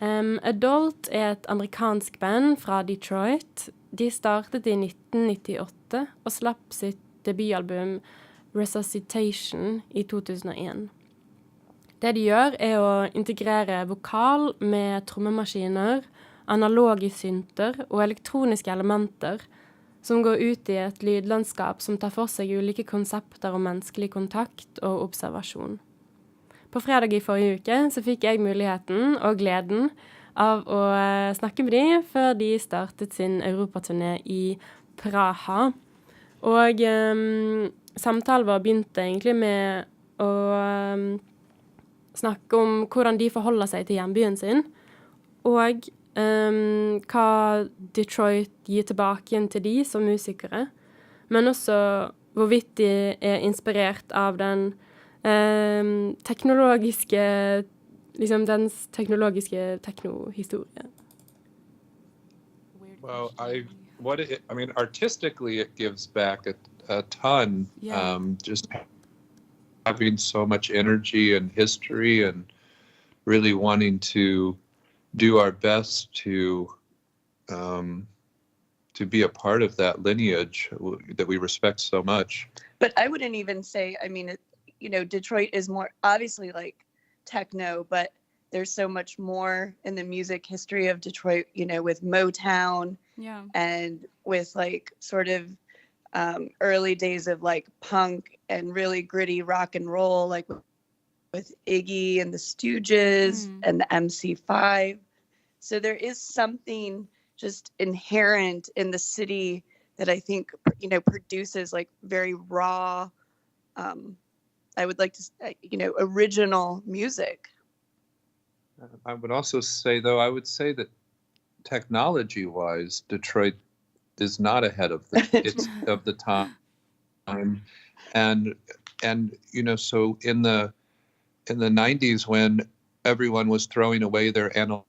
Adult et amerikansk band fra Detroit. De startet i 1998 og slapp sitt debutalbum Resuscitation i 2001. Det de gjør å integrere vokal med trommemaskiner, analoge synter og elektroniske elementer som går ut i et lydlandskap som tar for seg ulike konsepter om menneskelig kontakt og observasjon. På fredag i forrige uke så fikk jeg muligheten og gleden av å snakke med de før de startet sin europaturné i Praha. Og samtalen vår begynte egentlig med å snakke om hvordan de forholder seg til hjembyen sin, og hva Detroit gir tilbake igjen til de som musikere, men også hvorvidt de er inspirert av den teknologiske, liksom dens teknologiske teknohistorie. Well, I mean, artistically, it gives back a ton. Yeah. Just having so much energy and history, and really wanting to do our best to be a part of that lineage that we respect so much. But I wouldn't even say, I mean, Detroit is more obviously like techno, but there's so much more in the music history of Detroit, with Motown, and with like sort of early days of like punk and really gritty rock and roll, like with Iggy and the Stooges and the MC5. So there is something just inherent in the city that I think, produces like very raw, I would like to say, original music. I would also say, though, that technology-wise, Detroit is not ahead of the time, and so in the 90s, when everyone was throwing away their analog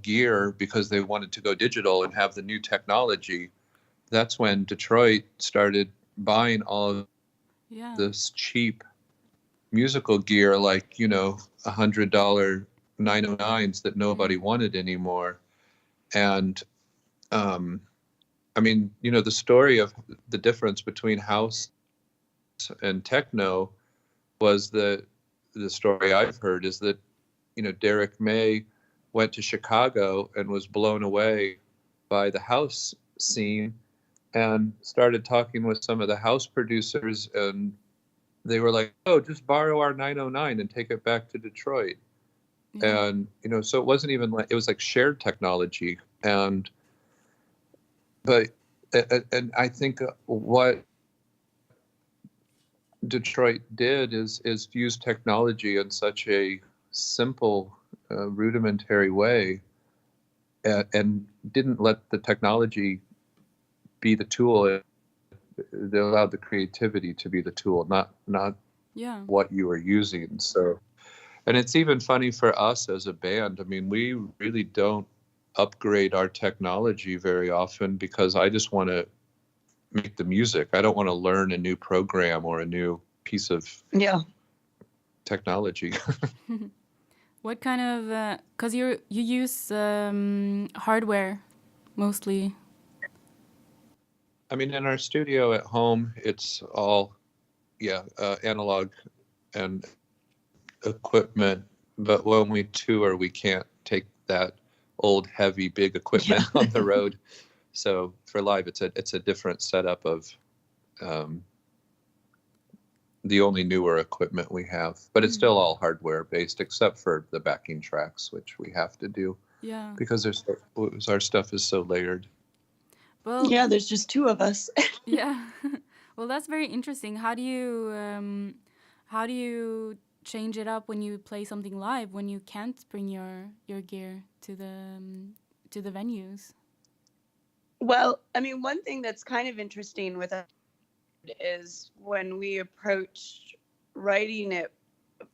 gear because they wanted to go digital and have the new technology, that's when Detroit started buying all of this cheap musical gear, like $100 909s that nobody wanted anymore. And I mean, the story of the difference between house and techno was the story I've heard is that, Derek May went to Chicago and was blown away by the house scene and started talking with some of the house producers, and they were like, oh, just borrow our 909 and take it back to Detroit. And, so it wasn't even like, it was like shared technology. But I think what Detroit did is use technology in such a simple, rudimentary way, and didn't let the technology be the tool. They allowed the creativity to be the tool, not what you were using. So, and it's even funny for us as a band. I mean, we really don't upgrade our technology very often because I just want to make the music. I don't want to learn a new program or a new piece of technology. What kind of, because you use hardware mostly. I mean, in our studio at home, it's all, analog and equipment. But when we tour, we can't take that old, heavy, big equipment on the road. So for live, it's a different setup of the only newer equipment we have. But it's still all hardware based, except for the backing tracks, which we have to do. Yeah. Because our stuff is so layered. Well, there's just two of us. Well, that's very interesting. How do you change it up when you play something live, when you can't bring your gear to the venues? Well, I mean, one thing that's kind of interesting with it is when we approach writing it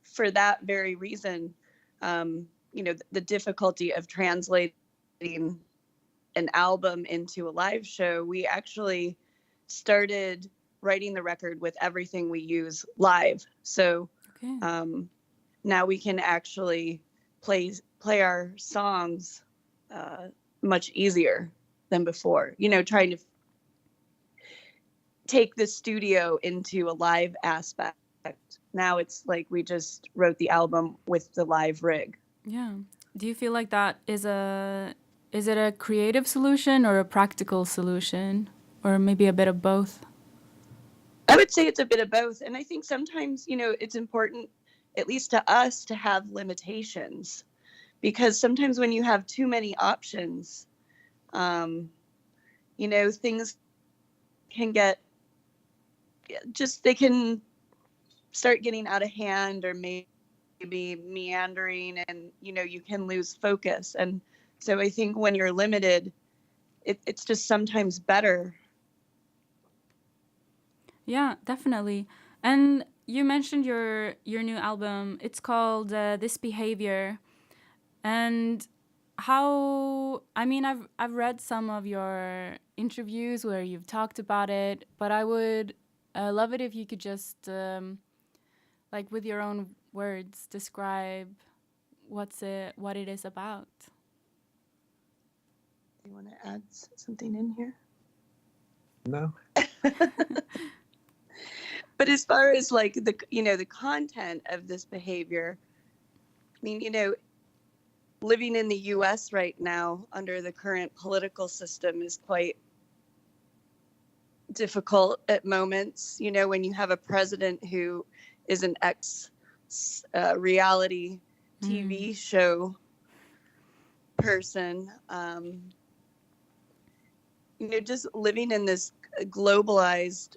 for that very reason, the difficulty of translating an album into a live show, we actually started writing the record with everything we use live. So now we can actually play our songs much easier than before. You know, trying to take the studio into a live aspect. Now it's like we just wrote the album with the live rig. Yeah. Do you feel like that is it a creative solution or a practical solution, or maybe a bit of both? I would say it's a bit of both. And I think sometimes, you know, it's important, at least to us, to have limitations, because sometimes when you have too many options, you know, things can get they can start getting out of hand, or maybe meandering, and, you know, you can lose focus. And so I think when you're limited, it's just sometimes better. Yeah, definitely. And you mentioned your new album. It's called This Behavior. And I mean, I've read some of your interviews where you've talked about it, but I would love it if you could just, like, with your own words, describe what it is about. Do you want to add something in here? No. But as far as like the, you know, the content of this behavior, I mean, you know, living in the US right now under the current political system is quite difficult at moments. You know, when you have a president who is an reality TV show person, you know, just living in this globalized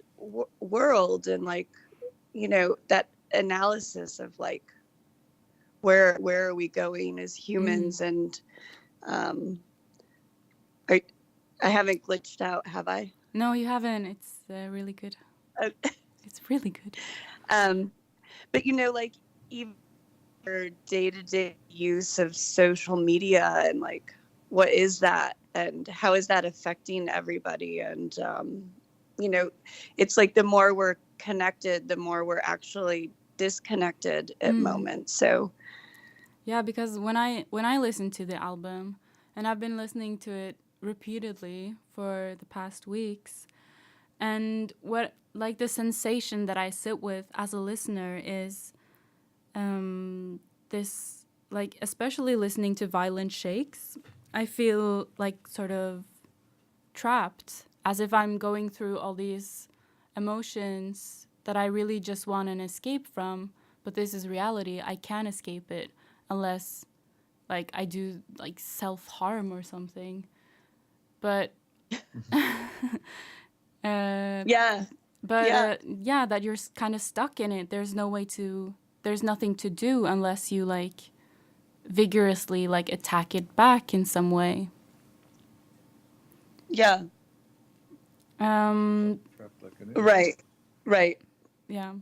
world, and like, you know, that analysis of like where are we going as humans. And I haven't glitched out, have I? No, you haven't. It's really good. It's really good. But you know, like, even our day-to-day use of social media, and like, what is that, and how is that affecting everybody? And you know, it's like the more we're connected, the more we're actually disconnected at moments. So yeah, because when I listen to the album, and I've been listening to it repeatedly for the past weeks, and what, like, the sensation that I sit with as a listener is this, like, especially listening to violent shakes, I feel like sort of trapped, as if I'm going through all these emotions that I really just want an escape from, but this is reality. I can't escape it unless, like, I do, like, self-harm or something. But yeah, that you're kind of stuck in it. There's nothing to do unless you, like, vigorously, like, attack it back in some way. Yeah. Right. Yeah.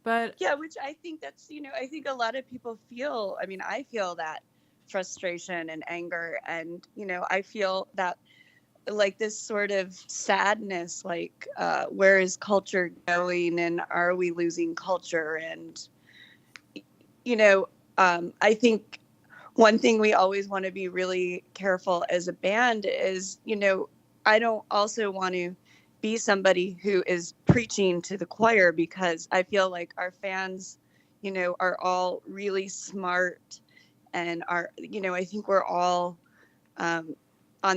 But yeah, which I think that's, you know, I think a lot of people feel, I mean, I feel that frustration and anger, and, you know, I feel that, like, this sort of sadness, like, where is culture going, and are we losing culture? And, you know, I think one thing we always want to be really careful as a band is, you know, I don't also want to be somebody who is preaching to the choir, because I feel like our fans, you know, are all really smart, and are, you know, I think we're all on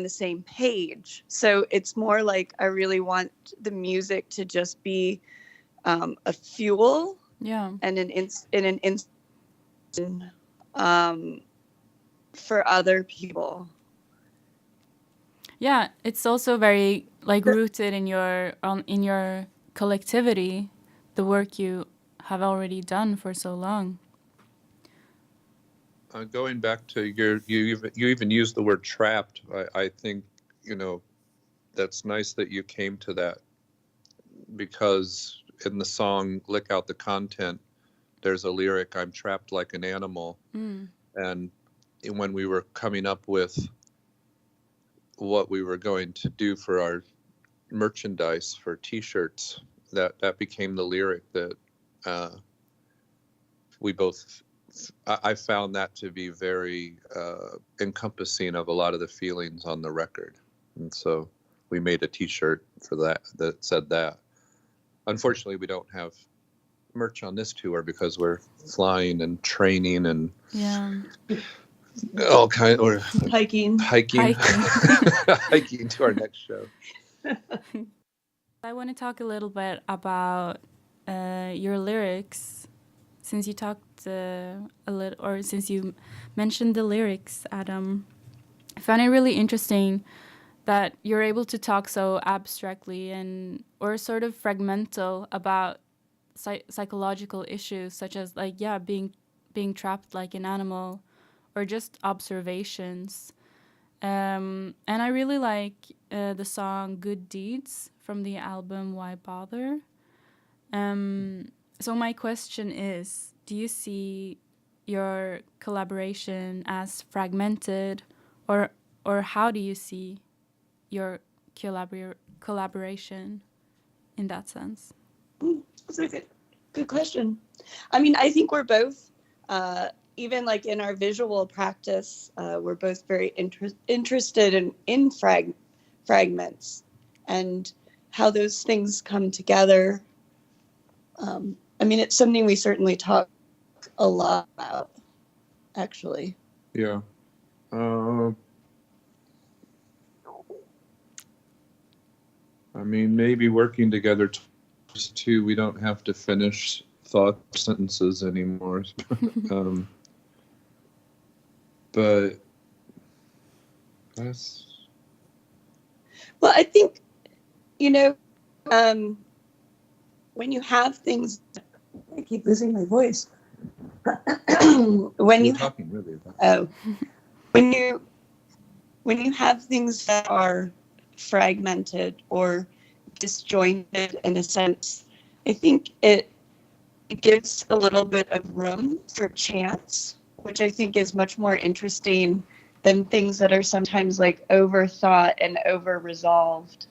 the same page. So it's more like I really want the music to just be a fuel, and for other people. Yeah, it's also very, like, rooted in your collectivity, the work you have already done for so long. Going back to you even used the word trapped. I think, you know, that's nice that you came to that, because in the song "Lick Out the Content," there's a lyric, "I'm trapped like an animal." And when we were coming up with what we were going to do for our merchandise for T-shirts, that became the lyric that we both I found that to be very encompassing of a lot of the feelings on the record. And so we made a t-shirt for that said that. Unfortunately, we don't have merch on this tour because we're flying and training and all kind or hiking hiking to our next show. I want to talk a little bit about your lyrics, since you talked a little, or since you mentioned the lyrics, Adam. I found it really interesting that you're able to talk so abstractly and or sort of fragmental about psychological issues, such as being trapped like an animal, or just observations. And I really like the song "Good Deeds" from the album "Why Bother." So my question is, do you see your collaboration as fragmented, or how do you see your collaboration in that sense? That's a good question. I mean, I think we're both, even like in our visual practice, we're both very interested in fragments and how those things come together. I mean, it's something we certainly talk a lot about, actually. Yeah. I mean, maybe working together too, we don't have to finish thought sentences anymore. But that's... Well, I think, when you have things, I keep losing my voice. When you talking really about. Oh, when you have things that are fragmented or disjointed in a sense, I think it gives a little bit of room for chance, which I think is much more interesting than things that are sometimes like overthought and over-resolved.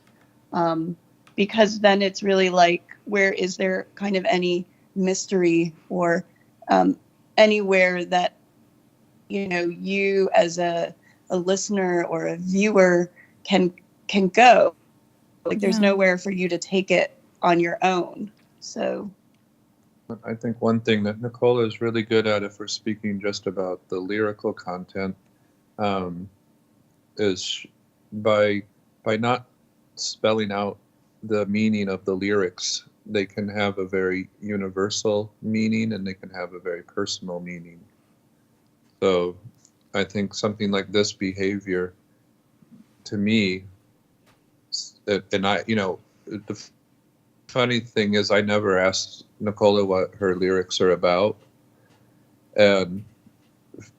Because then it's really like, where is there kind of any mystery or anywhere that, you as a listener or a viewer can go. Like there's nowhere for you to take it on your own. So I think one thing that Nicola is really good at, if we're speaking just about the lyrical content, is by not spelling out the meaning of the lyrics, they can have a very universal meaning and they can have a very personal meaning. So I think something like this behavior, to me, and I, the funny thing is I never asked Nicola what her lyrics are about. And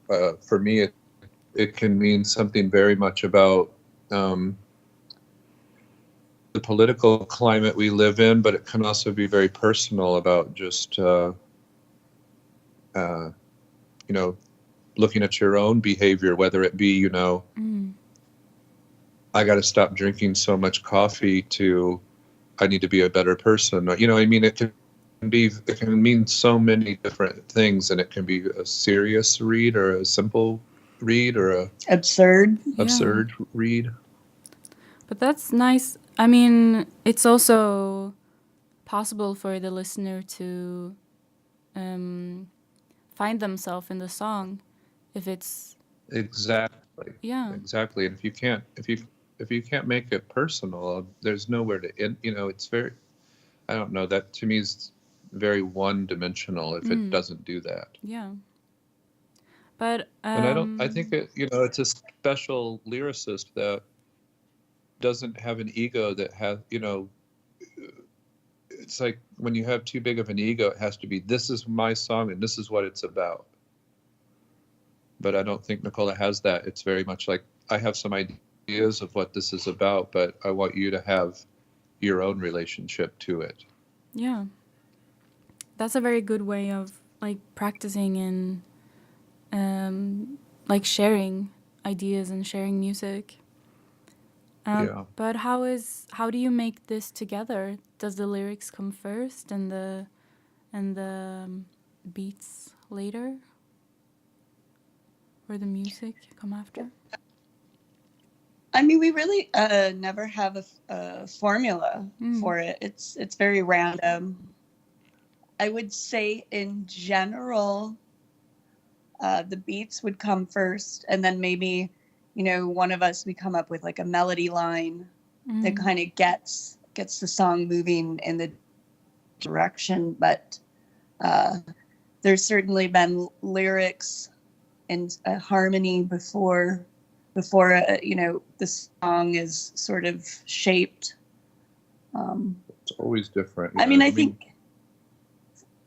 for me, it can mean something very much about the political climate we live in, but it can also be very personal about just, looking at your own behavior, whether it be, I got to stop drinking so much coffee to I need to be a better person. I mean, it can mean so many different things, and it can be a serious read or a simple read or a absurd read. But that's nice. I mean, it's also possible for the listener to find themselves in the song if it's exactly. And if you can't make it personal, there's nowhere to end. It's very, I don't know, that to me is very one-dimensional if it doesn't do that. Yeah. But and I think it's a special lyricist that doesn't have an ego that has, it's like when you have too big of an ego, it has to be, this is my song and this is what it's about. But I don't think Nicola has that. It's very much like, I have some ideas of what this is about, but I want you to have your own relationship to it. Yeah. That's a very good way of like practicing and like sharing ideas and sharing music. But how do you make this together? Does the lyrics come first and the beats later? or the music come after? I mean, we really never have a formula for it. It's very random. I would say in general, the beats would come first, and then maybe, you know, one of us, we come up with like a melody line that kind of gets the song moving in the direction. But there's certainly been lyrics and a harmony before you know, the song is sort of shaped. It's always different. I mean, I think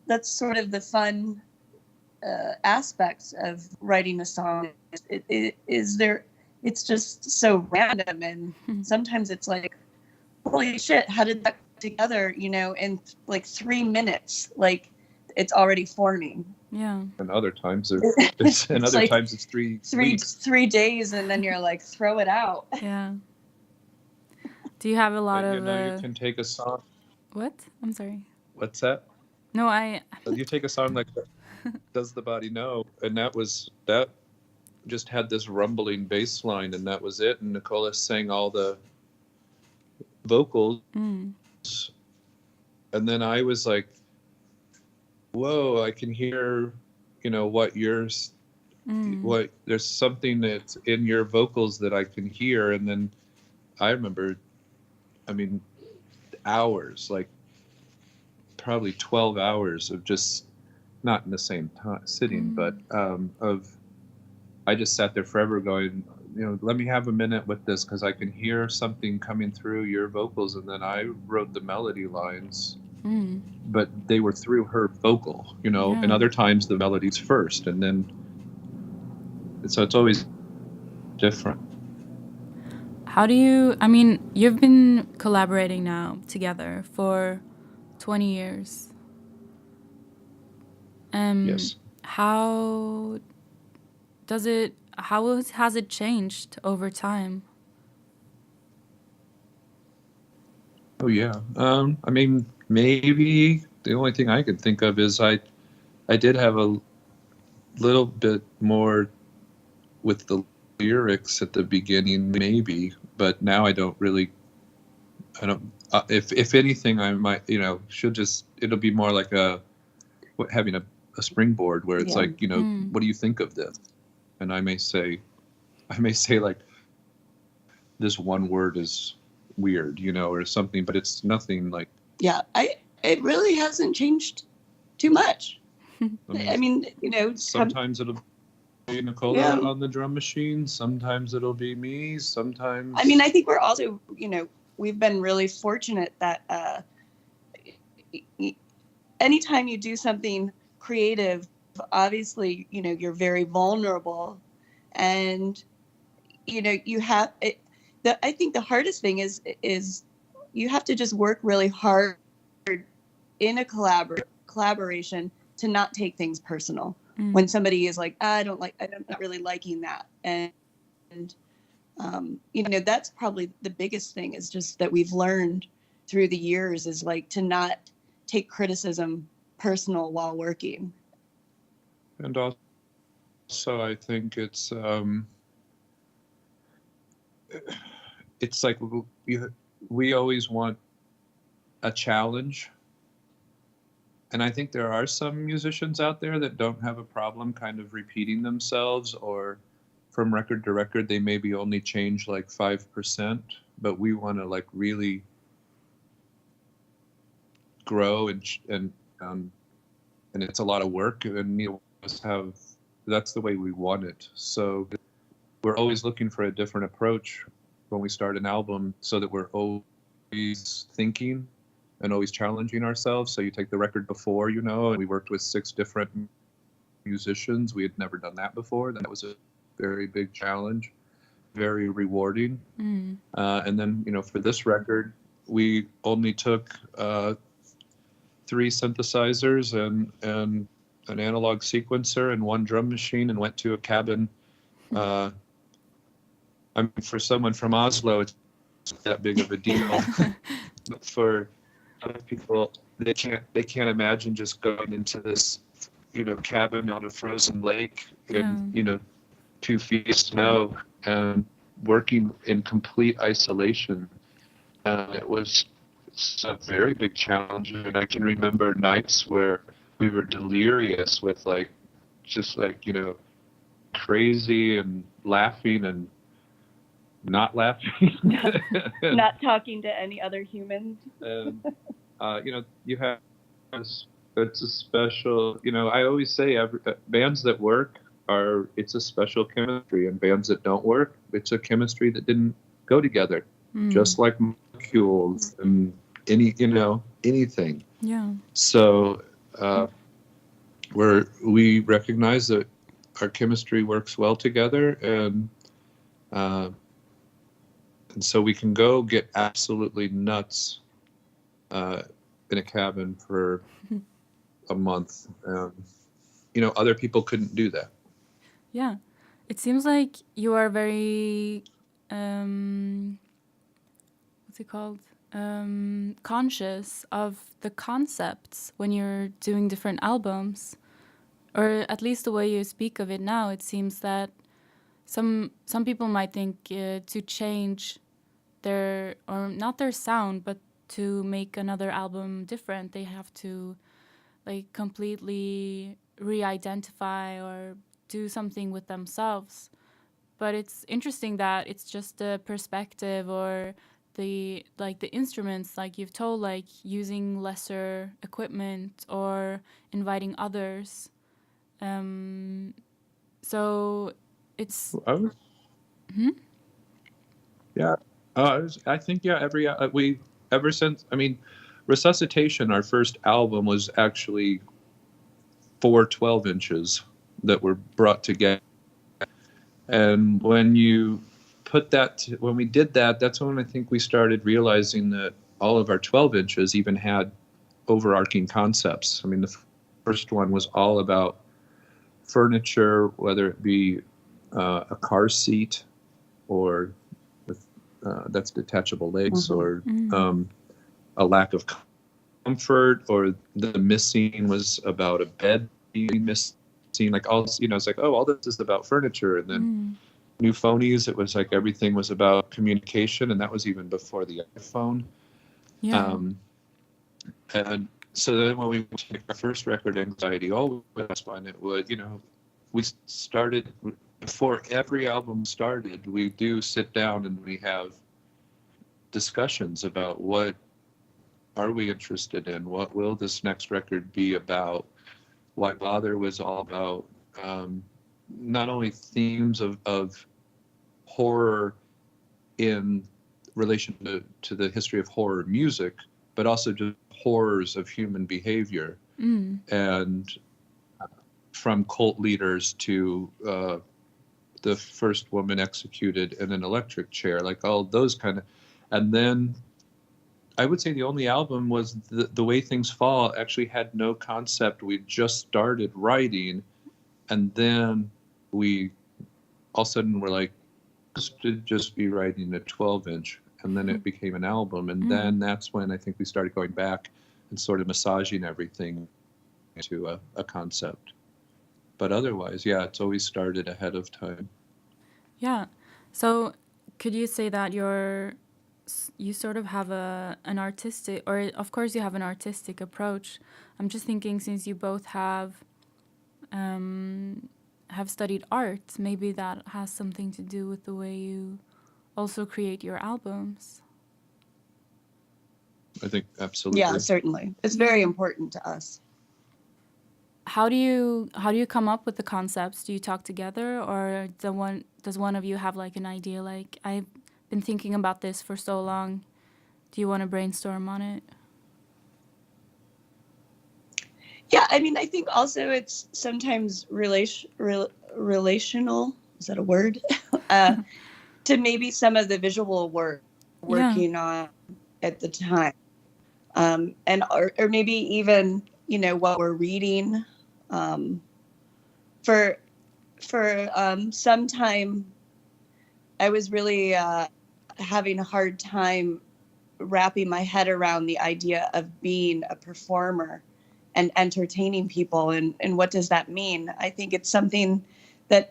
that's sort of the fun aspects of writing a song. It's just so random, and sometimes it's like, holy shit, how did that come together? You know, in like 3 minutes, like it's already forming. Yeah. And other times it's like times it's 3 weeks. 3 days, and then you're like, throw it out. Yeah. Do you have a lot But, of? you can take a song. What? I'm sorry. What's that? No, You take a song like "Does the Body Know," and that just had this rumbling bass line, and that was it. And Nicola sang all the vocals, and then I was like, "Whoa! I can hear, you know, what there's something that's in your vocals that I can hear." And then I remember, I mean, hours, like probably 12 hours of just not in the same time sitting, but I just sat there forever going, you know, let me have a minute with this, because I can hear something coming through your vocals. And then I wrote the melody lines, but they were through her vocal, you know, and other times the melody's first, and then so it's always different. How do you, I mean, you've been collaborating now together for 20 years. Yes. How has it changed over time? Oh yeah. I mean, maybe the only thing I could think of is I did have a little bit more with the lyrics at the beginning, maybe, but now I don't. If anything, I might, you know, it'll be more like having a springboard where it's like, you know, what do you think of this? And I may say like, this one word is weird, you know, or something, but it's nothing like. Yeah, it really hasn't changed too much. I mean, you know, sometimes it'll be Nicola on the drum machine, sometimes it'll be me, sometimes. I mean, I think we're also, you know, we've been really fortunate that anytime you do something creative, obviously, you know, you're very vulnerable, and you know, you have it. I think the hardest thing is you have to just work really hard in a collaboration to not take things personal. When somebody is like, I'm not really liking that, and you know, that's probably the biggest thing, is just that we've learned through the years, is like to not take criticism personal while working. And also, I think it's like we always want a challenge. And I think there are some musicians out there that don't have a problem kind of repeating themselves, or from record to record, they maybe only change like 5%, but we want to like really grow and it's a lot of work, and you know, that's the way we want it. So we're always looking for a different approach when we start an album, so that we're always thinking and always challenging ourselves. So you take the record before, you know, and we worked with 6 different musicians. We had never done that before. That was a very big challenge, very rewarding. And then, you know, for this record, we only took 3 synthesizers and an analog sequencer and 1 drum machine, and went to a cabin. I mean, for someone from Oslo, it's not that big of a deal. But for other people, they can't imagine just going into this, you know, cabin on a frozen lake and, you know, 2 feet of snow and working in complete isolation. And it was a very big challenge. And I can remember nights where we were delirious with just crazy and laughing and not laughing. Not talking to any other humans. And, you have it's a special, I always say bands that work it's a special chemistry, and bands that don't work, it's a chemistry that didn't go together. Just like molecules and anything. Yeah. So we recognize that our chemistry works well together, and so we can go get absolutely nuts in a cabin for a month. Other people couldn't do that. Yeah. It seems like you are very, what's it called? Conscious of the concepts when you're doing different albums. Or at least the way you speak of it now, it seems that some people might think to change or not their sound, but to make another album different, they have to completely re-identify or do something with themselves. But it's interesting that it's just the perspective or the instruments, like you've told, using lesser equipment or inviting others. So it's. Yeah. I think ever since, Resuscitation, our first album, was actually 4 12-inches that were brought together. And when we did that, that's when I think we started realizing that all of our 12 inches even had overarching concepts. The first one was all about furniture, whether it be a car seat or that's detachable legs, or a lack of comfort, or the missing was about a bed being missing. It's all this is about furniture. And then New Phonies, it was everything was about communication, and that was even before the iPhone. Yeah. And so then when we took our first record, Anxiety Always, when it would, we started, before every album started, we do sit down and we have discussions about what are we interested in, what will this next record be about. Why Bother was all about not only themes of horror in relation to the history of horror music, but also just horrors of human behavior. And from cult leaders to the first woman executed in an electric chair, all those kind of. And then I would say the only album was The Way Things Fall actually had no concept. We just started writing, and then we all of a sudden were should just be writing a 12-inch, and then it became an album. And then that's when I think we started going back and sort of massaging everything into a concept. But otherwise, yeah, it's always started ahead of time. Yeah. So could you say that you sort of have an artistic, or of course you have an artistic approach. I'm just thinking, since you both have studied art, maybe that has something to do with the way you also create your albums. I think absolutely. Yeah, certainly. It's very important to us. How do you come up with the concepts? Do you talk together, or does one of you have an idea, I've been thinking about this for so long, do you want to brainstorm on it? Yeah, I think also it's sometimes relational, is that a word? To maybe some of the visual work working on at the time. And or maybe even, what we're reading. For some time, I was really having a hard time wrapping my head around the idea of being a performer and entertaining people, and what does that mean? I think it's something that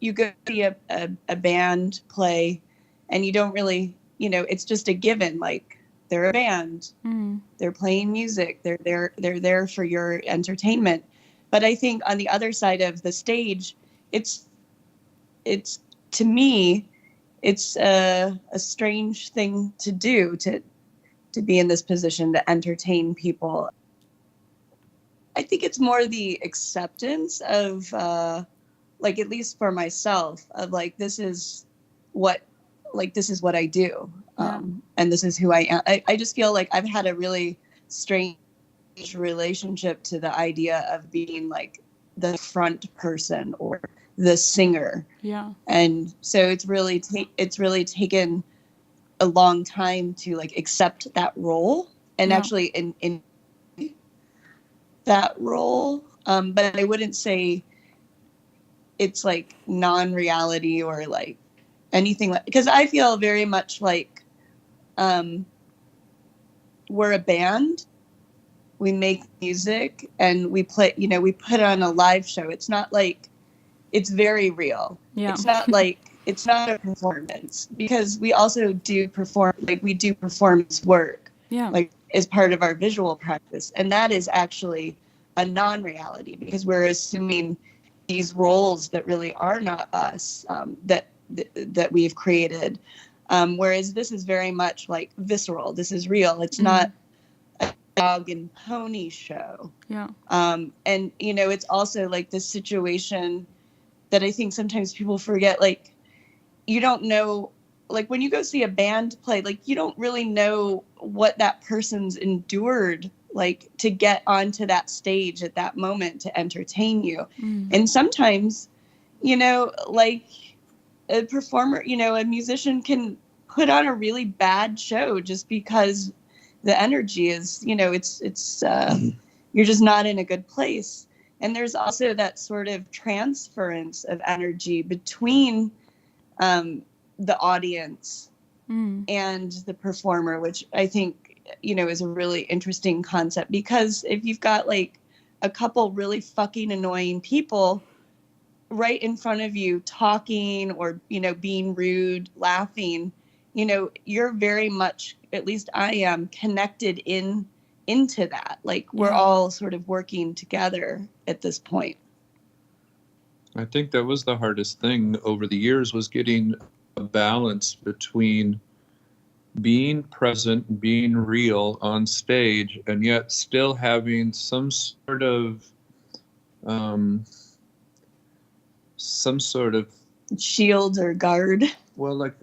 you go see a band play and you don't really, you know, it's just a given, like they're a band, they're playing music, they're there for your entertainment. But I think on the other side of the stage, it's to me, it's a strange thing to do, to be in this position to entertain people. I think it's more the acceptance of, like, at least for myself, of like, this is what I do. And this is who I am. I just feel like I've had a really strange relationship to the idea of being like the front person or the singer. Yeah. And so it's really taken a long time to like accept that role and actually in that role. But I wouldn't say it's like non-reality or like anything, like, because I feel very much like we're a band. We make music and we play, you know, we put on a live show. It's not like, it's very real. Yeah. It's not like, it's not a performance, because we also do performance work, like as part of our visual practice. And that is actually a non-reality, because we're assuming these roles that really are not us, that we've created. Whereas this is very much like visceral. This is real. It's not a dog and pony show. Yeah. And, you know, it's also like this situation that I think sometimes people forget, like, you don't know, like when you go see a band play, like you don't really know what that person's endured, like to get onto that stage at that moment to entertain you. And sometimes, you know, like a performer, you know, a musician can put on a really bad show just because the energy is, you know, it's you're just not in a good place. And there's also that sort of transference of energy between the audience and the performer, which I think, you know, is a really interesting concept. Because if you've got like a couple really fucking annoying people right in front of you talking or, you know, being rude, laughing, you know, you're very much, at least I am, connected into that. Like we're all sort of working together at this point. I think that was the hardest thing over the years, was getting a balance between being present, being real on stage, and yet still having some sort of shield or guard. Well, like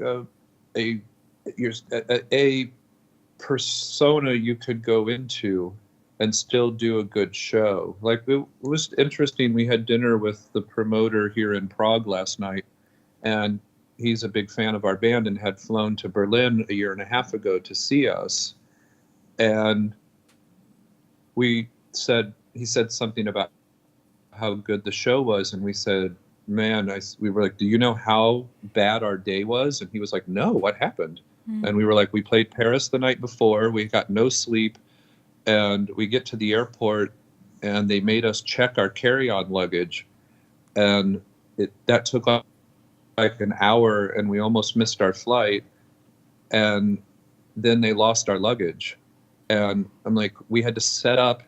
a persona you could go into and still do a good show. Like it was interesting. We had dinner with the promoter here in Prague last night, and he's a big fan of our band and had flown to Berlin a year and a half ago to see us. And he said something about how good the show was, and we said, man, we were like, do you know how bad our day was? And he was like, no, what happened? And we were like, we played Paris the night before, we got no sleep, and we get to the airport and they made us check our carry-on luggage, and that took like an hour, and we almost missed our flight, and then they lost our luggage. And I'm like, we had to set up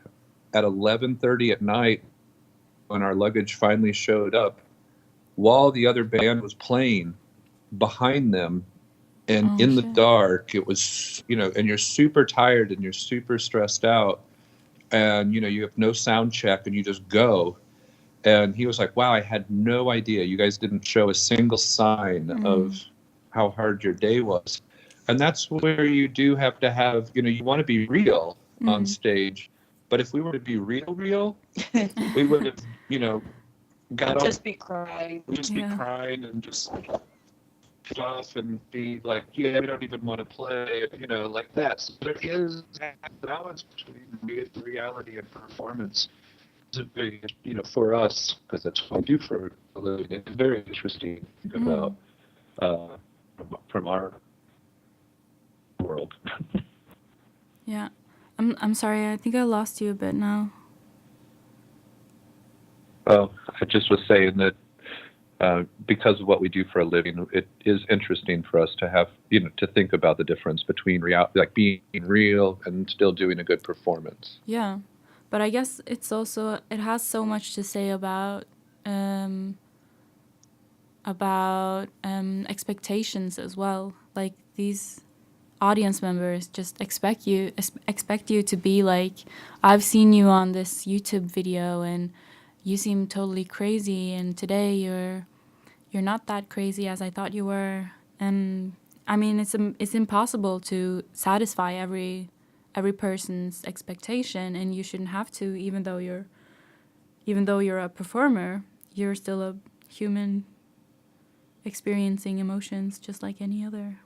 at 11:30 at night when our luggage finally showed up, while the other band was playing behind them, and the dark. It was, you know, and you're super tired and you're super stressed out, and, you know, you have no sound check and you just go. And he was like, wow, I had no idea. You guys didn't show a single sign of how hard your day was. And that's where you do have to have, you know, you want to be real on stage. But if we were to be real, we would have, you know, Be crying. Be crying and just off and be like, yeah, we don't even want to play, you know, like that. So there is that balance between reality and performance. It's very, you know, for us, because that's what we do for a living. It's very interesting to think about from our world. Yeah. I'm sorry, I think I lost you a bit now. Oh, I just was saying that because of what we do for a living, it is interesting for us to have, to think about the difference between like being real and still doing a good performance. Yeah, but I guess it has so much to say about expectations as well. Like these audience members just expect you to be like, I've seen you on this YouTube video and you seem totally crazy, and today you're not that crazy as I thought you were. And I mean, it's impossible to satisfy every person's expectation, and you shouldn't have to. Even though you're a performer, you're still a human experiencing emotions just like any other.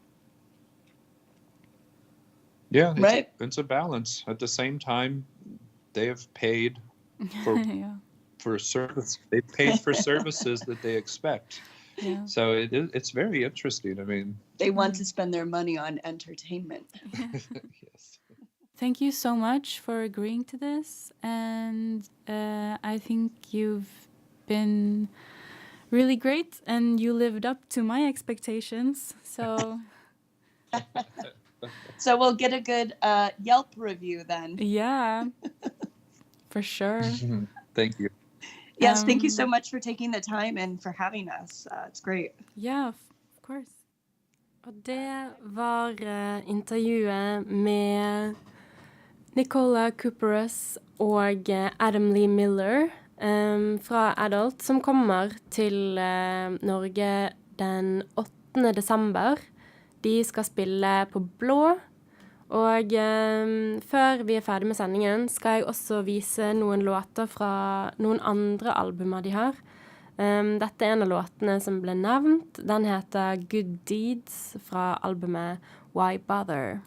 Yeah, right. It's a balance. At the same time, they have paid for for service. They've paid for services that they expect. Yeah. So it's very interesting. I mean, they want to spend their money on entertainment. Yes. Thank you so much for agreeing to this, and I think you've been really great, and you lived up to my expectations. So. So we'll get a good Yelp review then. Yeah, for sure. Thank you. Yes, thank you so much for taking the time and for having us. It's great. Yeah, of course. Og det var intervjuet med Nicola Cooperus og Adam Lee Miller fra Adult, som kommer til Norge den 8. desember. De skal spille på Blå, og før vi er ferdig med sendingen skal jeg også vise noen låter fra noen andre albumer de har. Dette er en av låtene som ble nevnt. Den heter Good Deeds fra albumet Why Bother?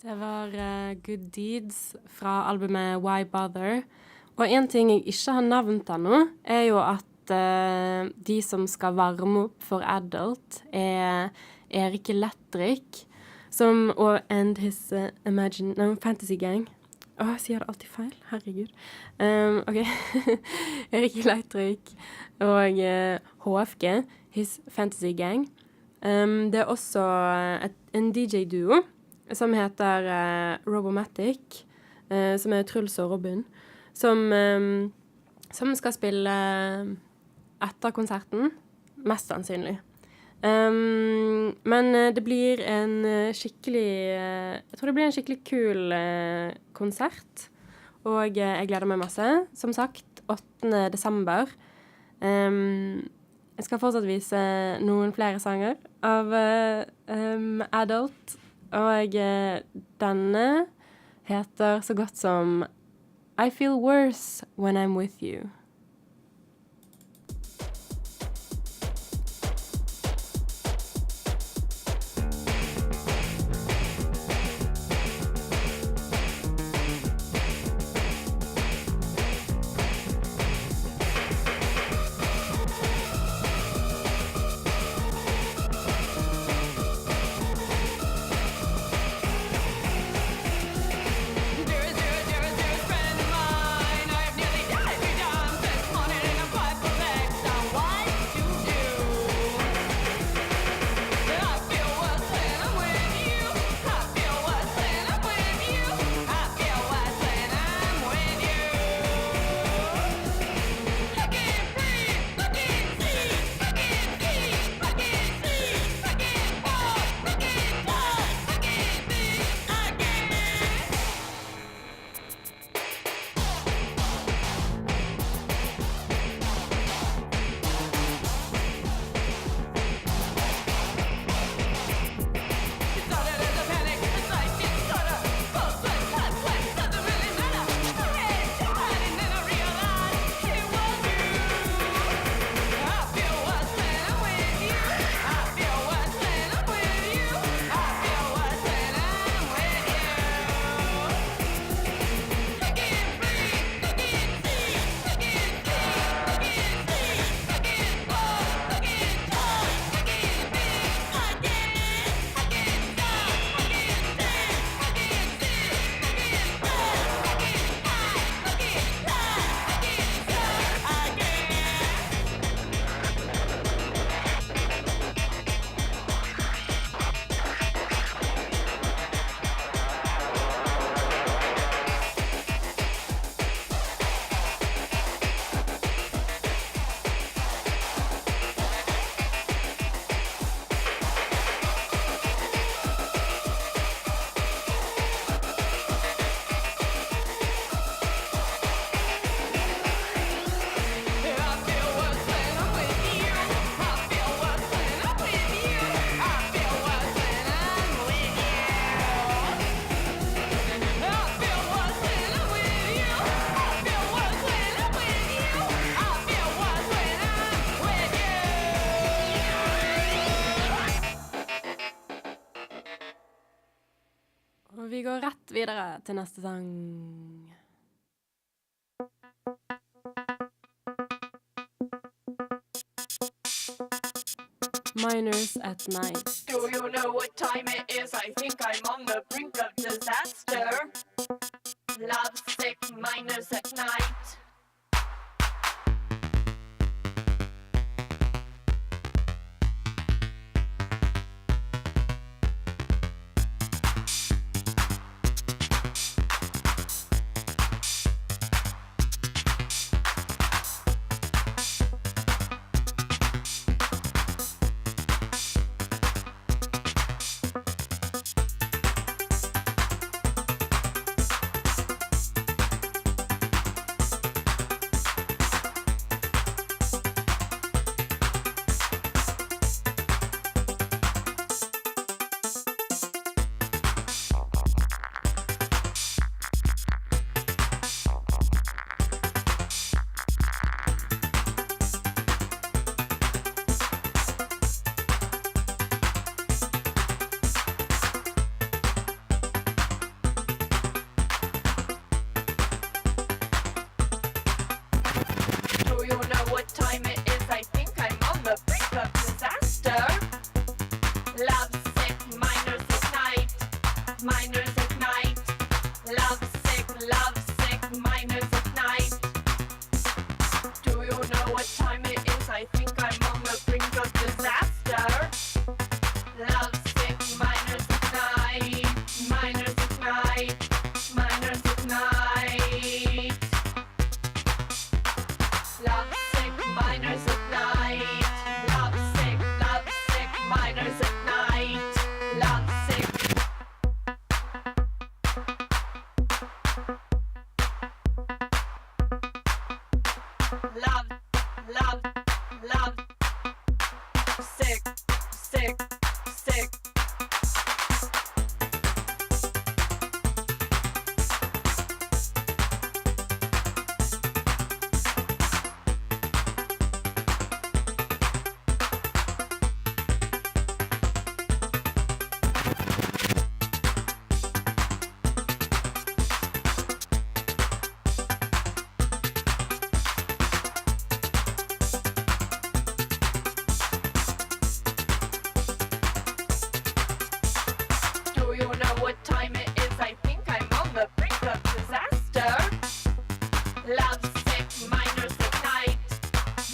Det var Good Deeds fra albumet Why Bother. Og en ting jeg ikke har nevnt ennå, er jo at de som skal varme opp for Adult, er Erik Letrik, and his Fantasy Gang. Jeg sier det alltid feil. Herregud. Ok. Erik Letrik og HFG, His Fantasy Gang. Det er også en DJ-duo som heter Robomatic, som er Truls og Robin, som skal spille etter konserten, mest sannsynlig. Men det blir en skikkelig jeg tror det blir en skikkelig kul konsert, og jeg gleder meg masse. Som sagt, 8. desember. Jeg skal fortsatt vise noen flere sanger av Adult, og denne heter så godt som I Feel Worse When I'm With You. Vi går rett videre til neste sang. Miners at Night. Do you know what time it is? I think I'm on the brink of disaster. Lovesick miners at night. what time it is. I think I'm on the brink of disaster. Lovesick miners at night.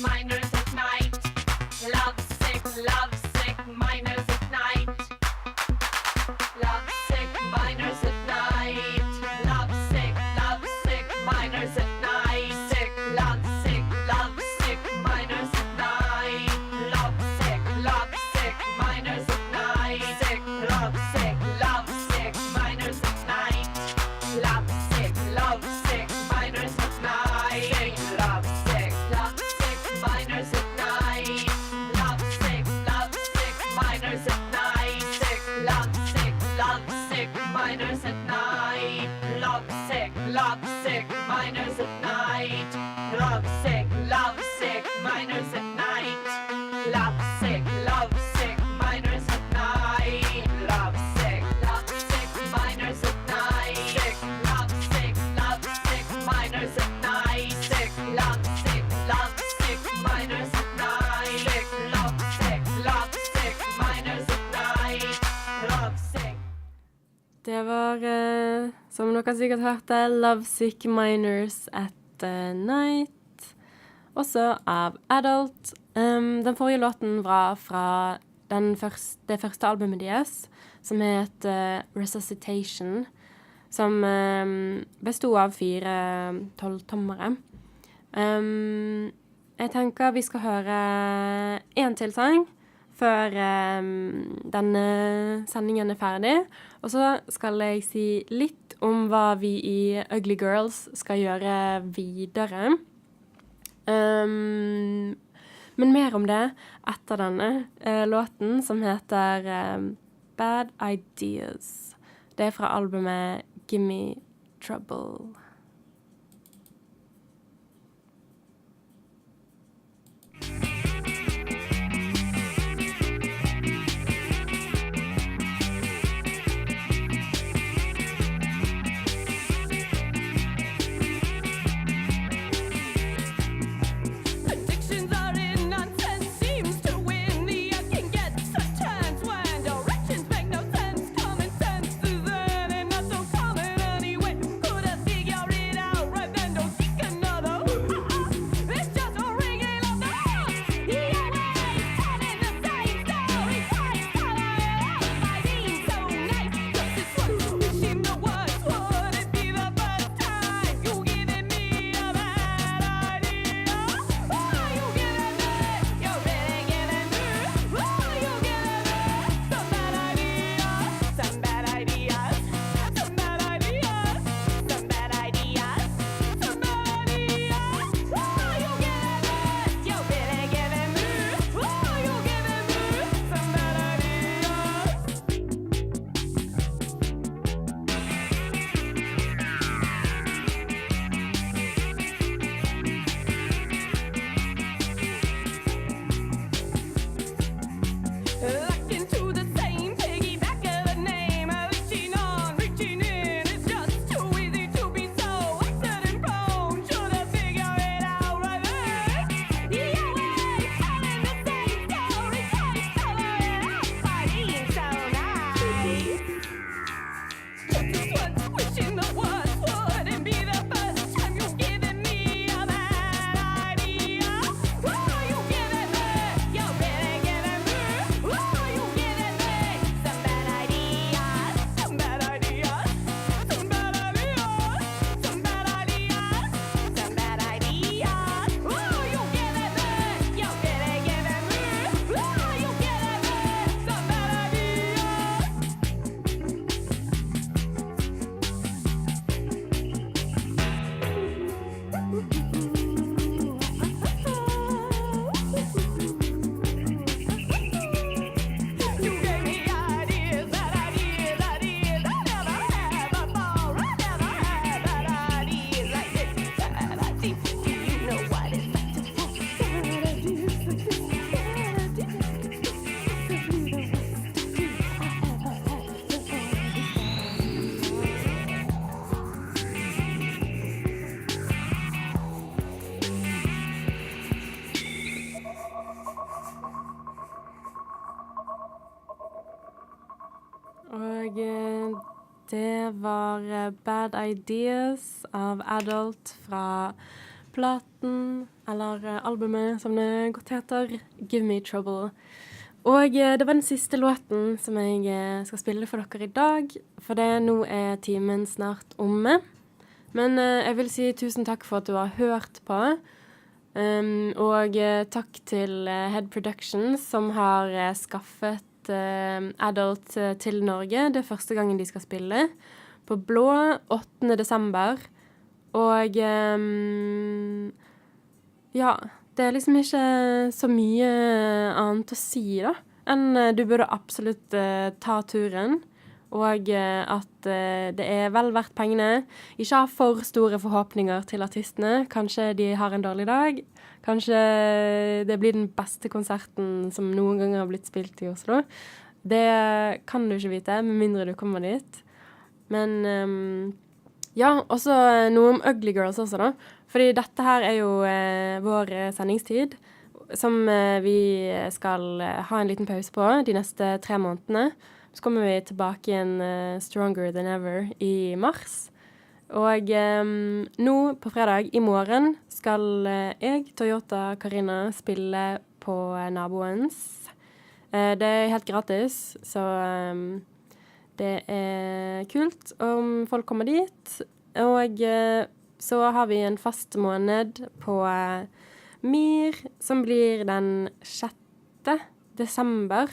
Miners at night. Lovesick miners at night. Lovesick miners at night. Lovesick miners at night. Sick, lovesick miners at night. Lovesick miners at night. Sick, lovesick miners at night. Lovesick miners at night. Sick, lovesick miners at night. Lovesick miners at night. Sick, lovesick miners at night. Lovesick miners at night. Lovesick miners at night. Lovesick miners at night. Lovesick miners at night. Sick, lovesick miners at night. Sick, lovesick miners at night. Sick, lovesick miners at night. Lovesick. Det var, som dere sikkert hørte, Lovesick Miners at Night. Også av Adult. Den forrige låten var fra det første albumet deres, som het Resuscitation, som bestod av 4 12-tommere. Jeg tenker vi skal høre en til sang før denne sendingen er ferdig. Og så skal jeg si litt om hva vi i Ugly Grrrls skal gjøre videre. Men mer om det etter denne låten som heter Bad Ideas. Det er fra albumet Gimme Trouble. Addictions are in nonsense, seems to win. The young can get some turns when directions make no sense. Common sense is in and not so common anyway. Couldn't figure it out right then, don't seek another. It's just a ringing of the heart. Yeah, telling the same story twice. Color it up by being so nice. Just this once, wishing the words would it be the first time you giving me a bad idea. Oh, you giving me, you're really giving me. Oh, you giving me some bad ideas, some bad ideas, some bad ideas, some bad ideas, some bad ideas. Oh, you giving me, you're really giving me. Oh, you giving me some bad ideas. Locked into the same piggyback of the name. Reaching on, reaching in. It's just too easy to be so accident prone. Should have figured it out right then. Yeah, we're telling the same story twice. Color it up by being so nice. Just this once, wishing the words wouldn't be the first time you giving me a bad idea. Oh, you giving me, you're really giving me. Oh, you giving me some bad ideas, some bad ideas, some bad ideas, some bad ideas, some bad ideas. Oh, you giving me, you're really giving me. Oh, you giving me some bad ideas. You gave me ideas, bad ideas, ideas I never had before. I never had bad ideas like this. Bad ideas, do you know what it's like to have bad ideas like this? Bad ideas, possibly the worst idea I ever Og Det var Bad Ideas av Adult fra platen, eller albumet som det godt heter, Give Me Trouble. Og det var den siste låten som jeg skal spille for dere i dag, for nå timen snart omme. Men jeg vil si tusen takk for at du har hørt på, og takk til Head Productions som har skaffet Adult til Norge. Det første gangen de skal spille på Blå 8. desember. Og ja, det liksom ikke så mye annet å si da, enn du burde absolutt ta turen. Og at det vel verdt pengene. Ikke ha for store forhåpninger til artistene. Kanskje de har en dårlig dag. Kanskje det blir den beste konserten som noen ganger har blitt spilt i Oslo. Det kan du ikke vite, med mindre du kommer dit. Men ja, også noe om Ugly Girls også da. Fordi dette her jo vår sendingstid, som vi skal ha en liten pause på de neste 3 månedene. Så kommer vi tilbake igjen stronger than ever i mars. Og nå på fredag i morgen skal jeg, Toyota Karina, spille på naboens. Det helt gratis, så det kult om folk kommer dit. Og så har vi en fast måned på Mir, som blir den 6. desember.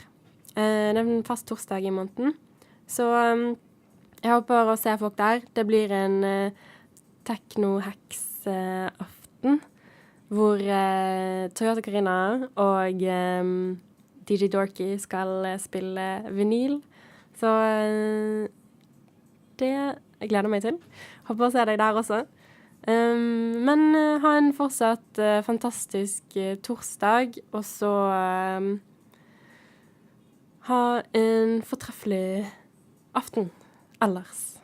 Det en fast torsdag i måneden. Så jeg håper å se folk der. Det blir en techno-heks-aften, hvor Toyota Karina og DJ Dorky skal spille vinyl. Så det jeg gleder meg til. Håper å se deg der også. Men ha en fortsatt fantastisk torsdag, og så ha en fortreffelig aften ellers.